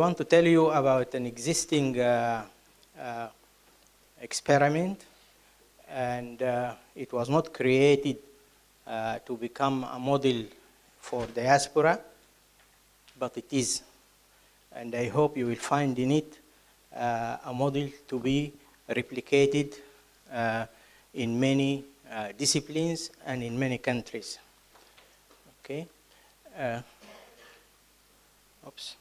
want to tell you about an existing experiment, and it was not created to become a model for diaspora, but it is. And I hope you will find in it a model to be replicated in many disciplines and in many countries. Okay. Oops.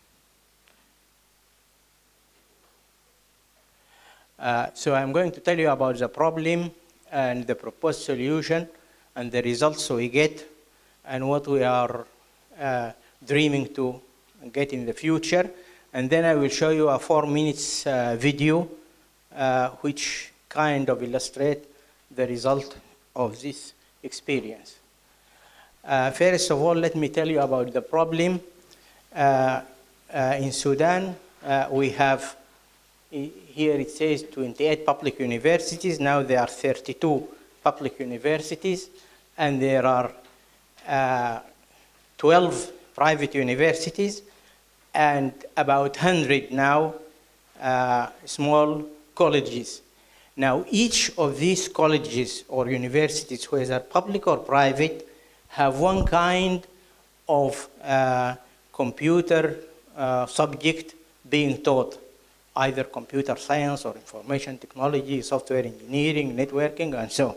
So I'm going to tell you about the problem and the proposed solution and the results we get and what we are dreaming to get in the future. And then I will show you a 4 minutes video which kind of illustrate the result of this experience. First of all, let me tell you about the problem. In Sudan, we have, here it says 28 public universities. Now there are 32 public universities, and there are 12 private universities, and about 100 now small colleges. Now each of these colleges or universities, whether public or private, have one kind of computer subject being taught, either computer science or information technology, software engineering, networking, and so on.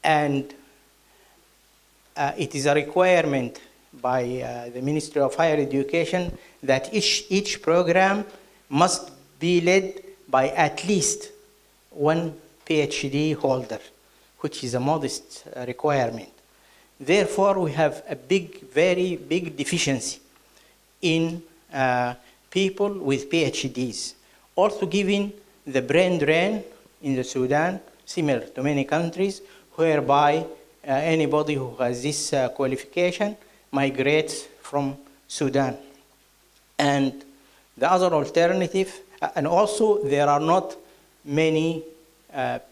And it is a requirement by the Ministry of Higher Education that each program must be led by at least one PhD holder, which is a modest requirement. Therefore, we have a very big deficiency in people with PhDs. Also given the brain drain in the Sudan, similar to many countries, whereby anybody who has this qualification migrates from Sudan. And the other alternative, and also there are not many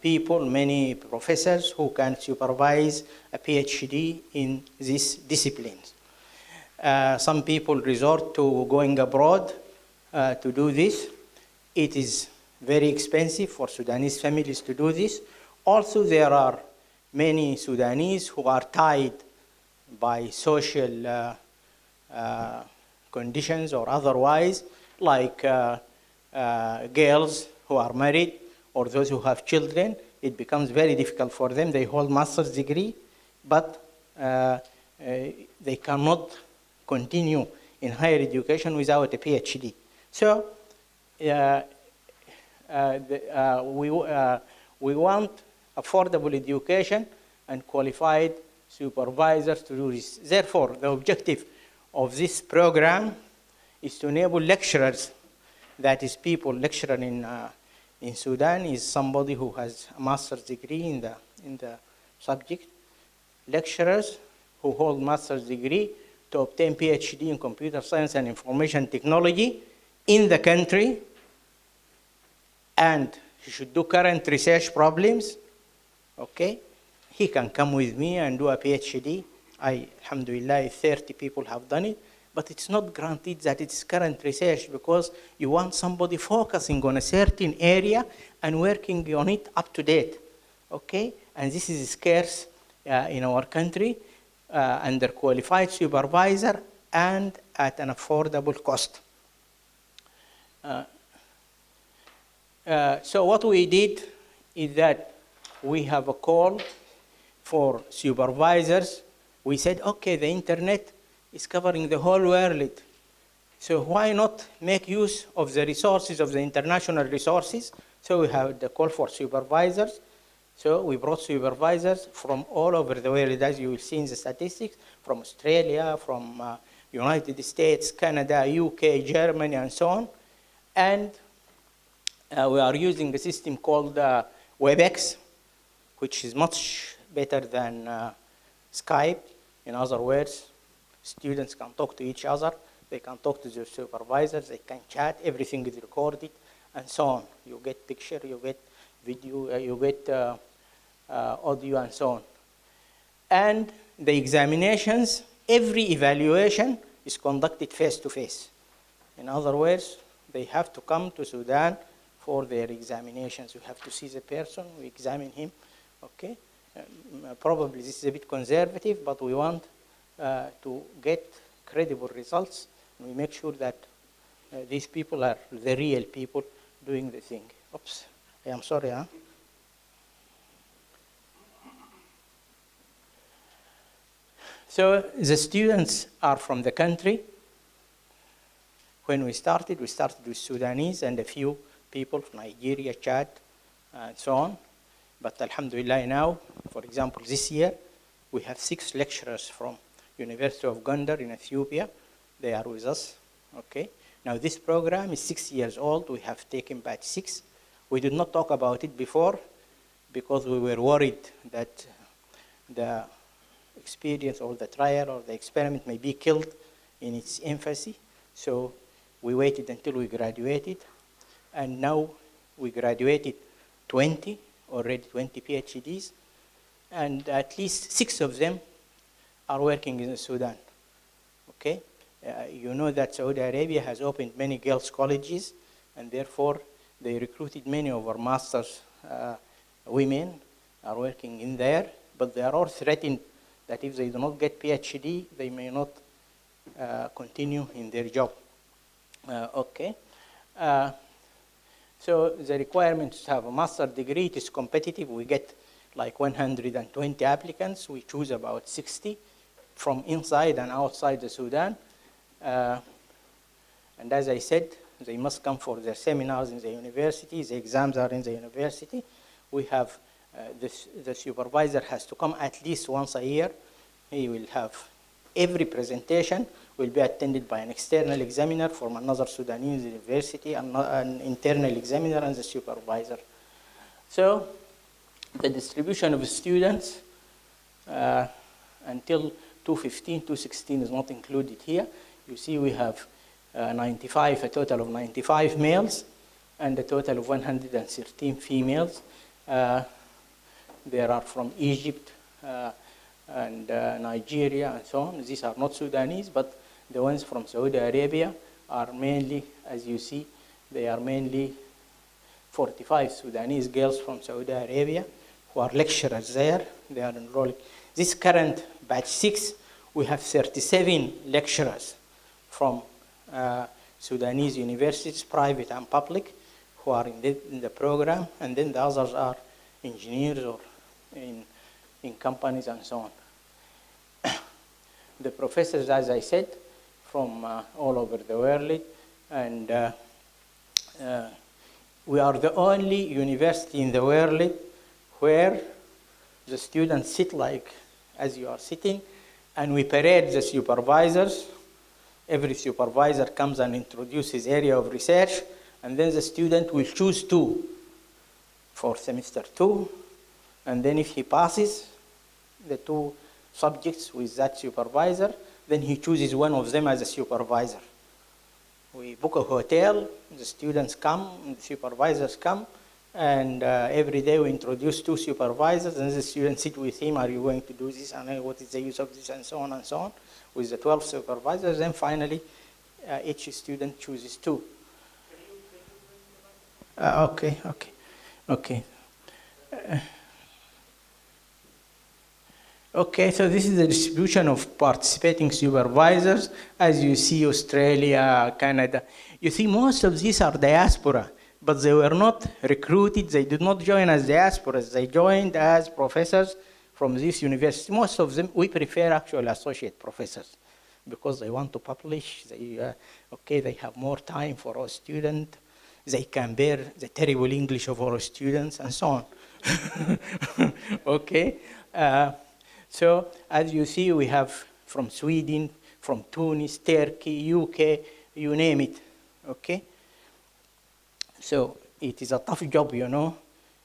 people, many professors who can supervise a PhD in these disciplines. Some people resort to going abroad to do this. It is very expensive for Sudanese families to do this. Also, there are many Sudanese who are tied by social conditions or otherwise, like girls who are married or those who have children. It becomes very difficult for them. They hold master's degree, but they cannot continue in higher education without a PhD. So we want affordable education and qualified supervisors to do this. Therefore, the objective of this program is to enable lecturers, that is people lecturing in Sudan is somebody who has a master's degree in the subject, lecturers who hold master's degree to obtain PhD in computer science and information technology in the country, and he should do current research problems. Okay, he can come with me and do a PhD. Alhamdulillah, 30 people have done it, but it's not granted that it's current research because you want somebody focusing on a certain area and working on it up to date. Okay, and this is scarce in our country, under qualified supervisor and at an affordable cost. So what we did is that we have a call for supervisors. We said, okay, the internet is covering the whole world. So why not make use of the resources of the international resources? So we have the call for supervisors. So we brought supervisors from all over the world, as you will see in the statistics, from Australia, from United States, Canada, UK, Germany, and so on. And we are using a system called WebEx, which is much better than Skype. In other words, students can talk to each other, they can talk to their supervisors, they can chat, everything is recorded, and so on. You get picture, you get video, you get audio, and so on. And the examinations, every evaluation is conducted face-to-face. In other words, they have to come to Sudan for their examinations. We have to see the person, we examine him, okay? Probably this is a bit conservative, but we want to get credible results. We make sure that these people are the real people doing the thing. Oops, I am sorry, huh? So the students are from the country. When we started with Sudanese and a few people from Nigeria, Chad, and so on. But alhamdulillah now, for example, this year, we have 6 lecturers from University of Gondar in Ethiopia. They are with us, okay? Now this program is 6 years old. We have taken batch 6. We did not talk about it before because we were worried that the experience or the trial or the experiment may be killed in its infancy. So we waited until we graduated. And now we graduated 20 PhDs. And at least 6 of them are working in Sudan, okay? You know that Saudi Arabia has opened many girls' colleges, and therefore they recruited many of our masters women are working in there, but they are all threatened that if they do not get PhD, they may not continue in their job, okay? So the requirement to have a master's degree, it is competitive. We get like 120 applicants. We choose about 60 from inside and outside the Sudan. And as I said, they must come for their seminars in the university. The exams are in the university. We have, the supervisor has to come at least once a year. He will have every presentation will be attended by an external examiner from another Sudanese university, an internal examiner, and the supervisor. So the distribution of students until 2015, 2016 is not included here. You see we have a total of 95 males and a total of 113 females. There are from Egypt and Nigeria and so on. These are not Sudanese, but the ones from Saudi Arabia are mainly, as you see, they are mainly 45 Sudanese girls from Saudi Arabia who are lecturers there. They are enrolling. This current batch 6, we have 37 lecturers from Sudanese universities, private and public, who are in the program, and then the others are engineers or in companies and so on. The professors, as I said, from all over the world, and we are the only university in the world where the students sit like as you are sitting, and we parade the supervisors. Every supervisor comes and introduces his area of research, and then the student will choose 2 for semester 2, and then if he passes the 2 subjects with that supervisor, then he chooses one of them as a supervisor. We book a hotel, the students come, the supervisors come, and every day we introduce 2 supervisors, and the students sit with him, are you going to do this, and what is the use of this, and so on, with the 12 supervisors, and finally each student chooses 2. Okay. Okay, so this is the distribution of participating supervisors. As you see, Australia, Canada. You see, most of these are diaspora, but they were not recruited. They did not join as diasporas. They joined as professors from this university. Most of them, we prefer actually associate professors because they want to publish. They have more time for our students. They can bear the terrible English of our students and so on. Okay. So as you see, we have from Sweden, from Tunis, Turkey, UK, you name it, okay? So it is a tough job, you know,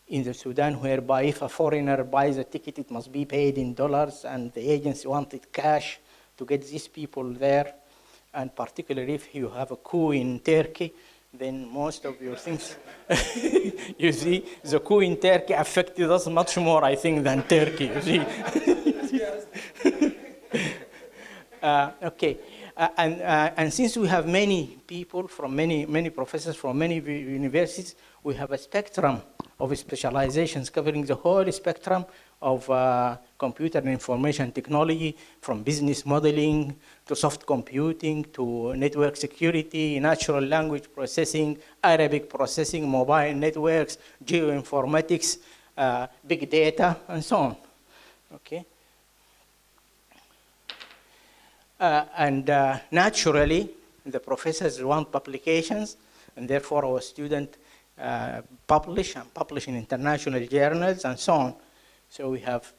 in the Sudan, whereby if a foreigner buys a ticket, it must be paid in dollars, and the agency wanted cash to get these people there. And particularly if you have a coup in Turkey, then most of your things, you see, the coup in Turkey affected us much more, I think, than Turkey, you see. Okay, And since we have many people from many professors from many universities, we have a spectrum of specializations covering the whole spectrum of computer and information technology, from business modeling to soft computing to network security, natural language processing, Arabic processing, mobile networks, geoinformatics, big data, and so on. Okay. Naturally, the professors want publications, and therefore our students publish in international journals and so on. So we have,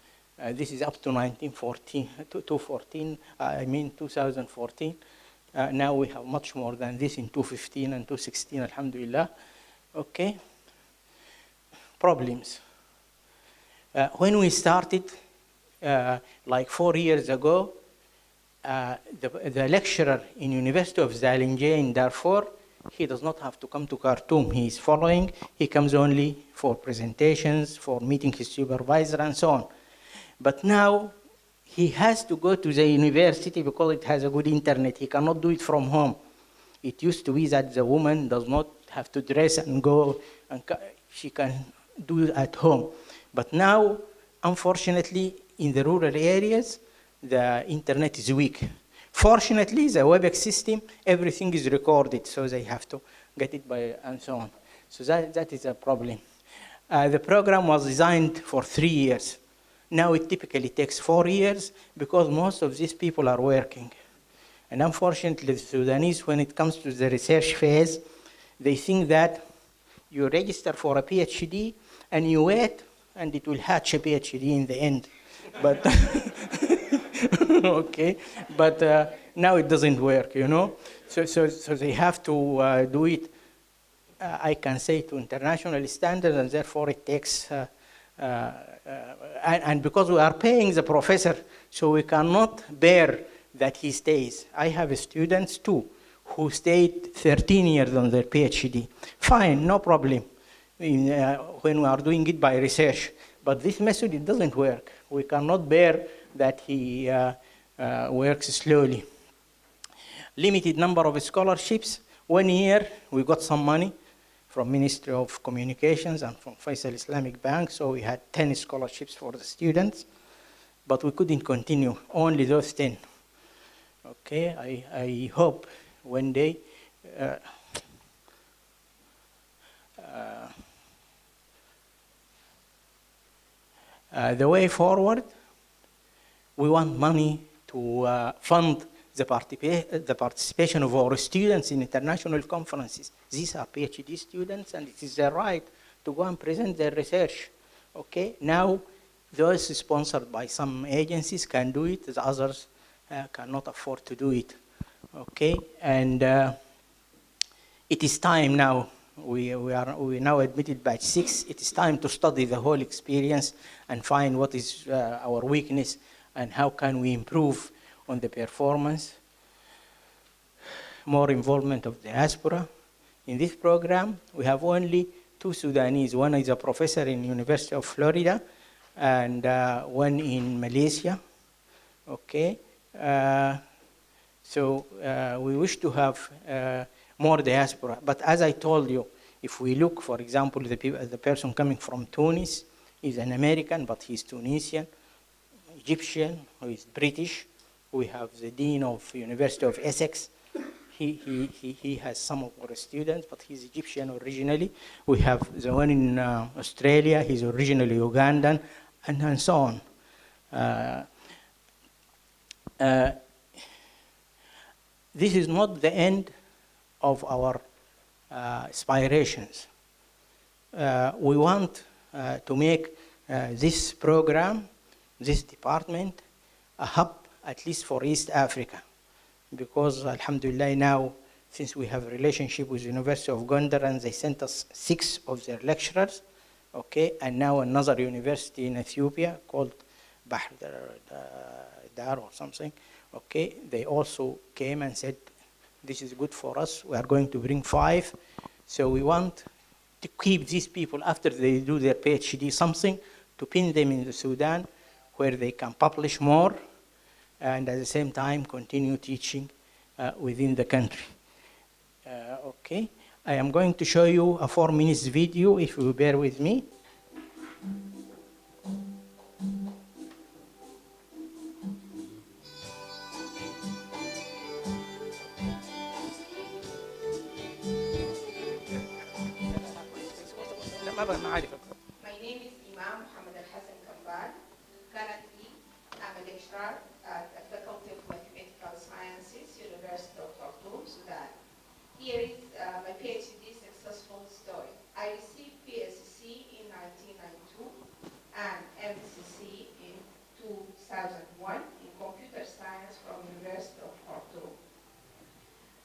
this is up to 2014. Now we have much more than this in 2015 and 2016, alhamdulillah. Okay. Problems. When we started, like 4 years ago, the lecturer in University of Izzeldin in Darfur, he does not have to come to Khartoum. He is following. He comes only for presentations, for meeting his supervisor, and so on. But now he has to go to the university because it has a good internet. He cannot do it from home. It used to be that the woman does not have to dress and go, and she can do it at home. But now, unfortunately, in the rural areas, the internet is weak. Fortunately, the WebEx system, everything is recorded, so they have to get it by and so on. So that is a problem. The program was designed for 3 years. Now it typically takes 4 years because most of these people are working. And unfortunately, the Sudanese, when it comes to the research phase, they think that you register for a PhD and you wait and it will hatch a PhD in the end. But okay, but now it doesn't work, you know. So they have to do it, I can say, to international standards, and therefore it takes, and because we are paying the professor, so we cannot bear that he stays. I have students too who stayed 13 years on their PhD. Fine, no problem when we are doing it by research. But this method, it doesn't work. We cannot bear that he works slowly. Limited number of scholarships. 1 year, we got some money from Ministry of Communications and from Faisal Islamic Bank, so we had 10 scholarships for the students, but we couldn't continue, only those 10. Okay, I hope one day the way forward, we want money to fund the participation of our students in international conferences. These are PhD students, and it is their right to go and present their research. Okay, now those sponsored by some agencies can do it, the others cannot afford to do it. Okay, and it is time now. We now admitted batch 6. It is time to study the whole experience and find what is our weakness and how can we improve on the performance. More involvement of diaspora. In this program, we have only 2 Sudanese. One is a professor in University of Florida and one in Malaysia. Okay, so we wish to have more diaspora. But as I told you, if we look, for example, the person coming from Tunis is an American, but he's Tunisian, Egyptian, who is British. We have the Dean of University of Essex. He has some of our students, but he's Egyptian originally. We have the one in Australia, he's originally Ugandan, and so on. This is not the end of our aspirations. We want to make this program, this department, a hub at least for East Africa, because alhamdulillah now, since we have a relationship with University of Gondar and they sent us 6 of their lecturers, okay, and now another university in Ethiopia called Bahr Dar or something, okay, they also came and said, this is good for us, we are going to bring 5. So we want to keep these people after they do their PhD something, to pin them in the Sudan where they can publish more and at the same time continue teaching within the country. Okay, I am going to show you a 4-minute video, if you bear with me. My name is Imam Mohamed Currently, I'm a lecturer at the Faculty of Mathematical Sciences, University of Khartoum, Sudan. Here is my PhD successful story. I received PhD in 1992 and MCC in 2001 in computer science from University of Khartoum.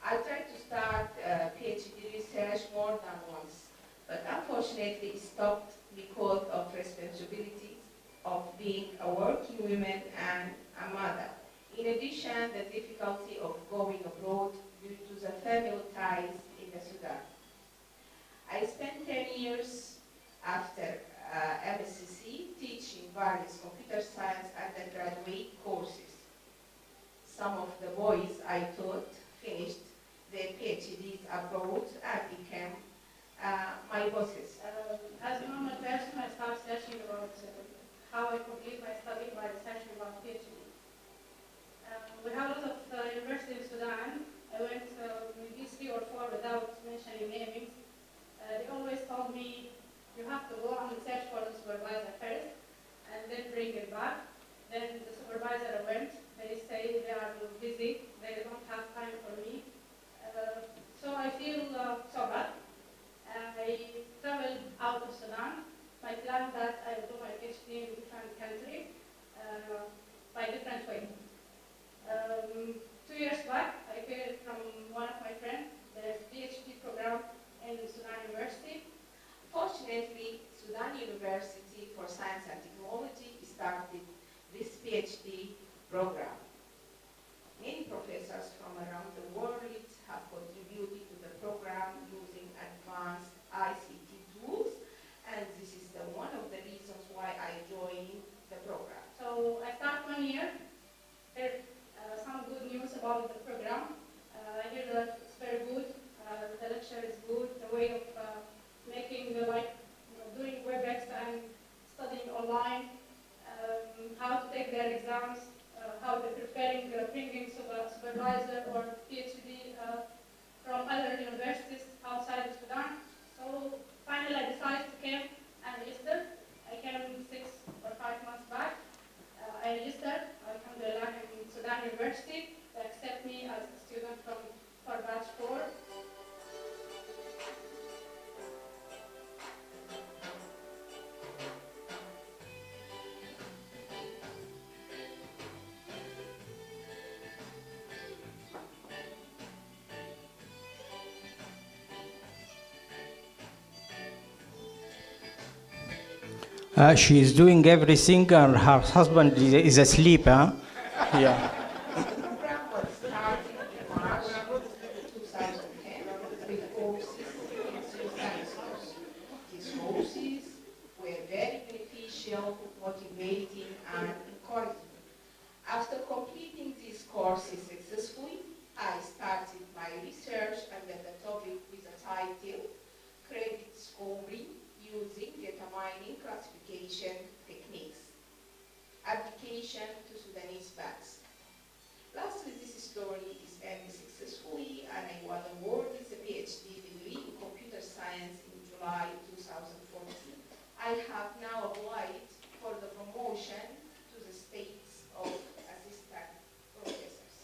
I tried to start PhD research more than once, but unfortunately it stopped because of responsibilities of being a working woman and a mother. In addition, the difficulty of going abroad due to the family ties in the Sudan. I spent 10 years after MSCC teaching various computer science undergraduate courses. Some of the boys I taught finished their PhDs abroad and became my bosses. As a normal person, I started searching about how I complete my study by researching about PhD. We have a lot of universities in Sudan. I went maybe 3 or 4 without mentioning namings. They always told me, you have to go and search for the supervisor first, and then bring it back. Then the supervisor went. They say they are busy. They don't have time for me. So I feel so bad. I traveled out of Sudan. My plan that I will do my PhD in a different country by different way. 2 years back, I heard from one of my friends there's a PhD program in Sudan University. Fortunately, Sudan University for Science and Technology started this PhD program. Many professors from around the world have contributed to the program using advanced ICT tools, and this is one of the reasons why I joined the program. So I start 1 year, heard some good news about the program. I hear that it's very good, the lecture is good, the way of making doing WebEx and studying online, how to take their exams, how they're preparing, bringing supervisor or PhD from other universities outside of Sudan. So finally I decided to come and register. I came 6 or 5 months back. I registered. Alhamdulillah, in Sudan University. They accept me as a student for batch 4. She is doing everything, and her husband is asleep, huh? Yeah. The program was started in March 2010 with courses in 3 semesters. These courses were very beneficial, motivating, and encouraging. After completing these courses successfully, I started my research under the topic with the title Credit Scoring Using Data Mining Classification Techniques. Application to Sudanese banks. Lastly, this story is ended successfully, and I was awarded the PhD degree in computer science in July 2014. I have now applied for the promotion to the status of assistant professors.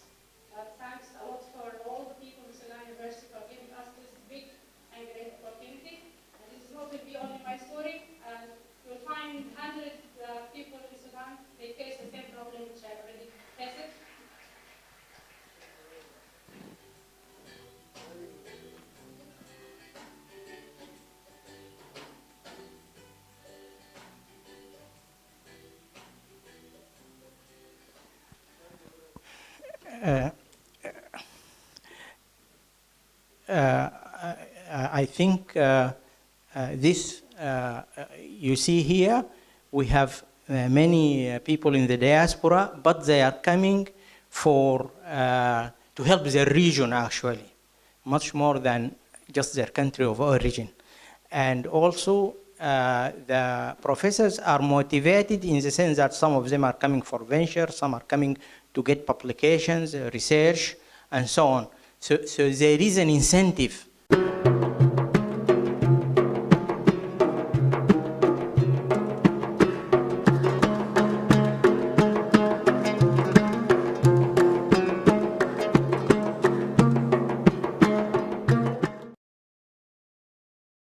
Thanks a lot for all the people in Sudan University for giving us this big and great opportunity. And this is not will be only my story. And you'll find hundreds of people in Sudan, they face the same problem which I already faced. I think this, you see here, we have many people in the diaspora, but they are coming for to help their region actually, much more than just their country of origin. And also, the professors are motivated in the sense that some of them are coming for venture, some are coming to get publications, research, and so on. So there is an incentive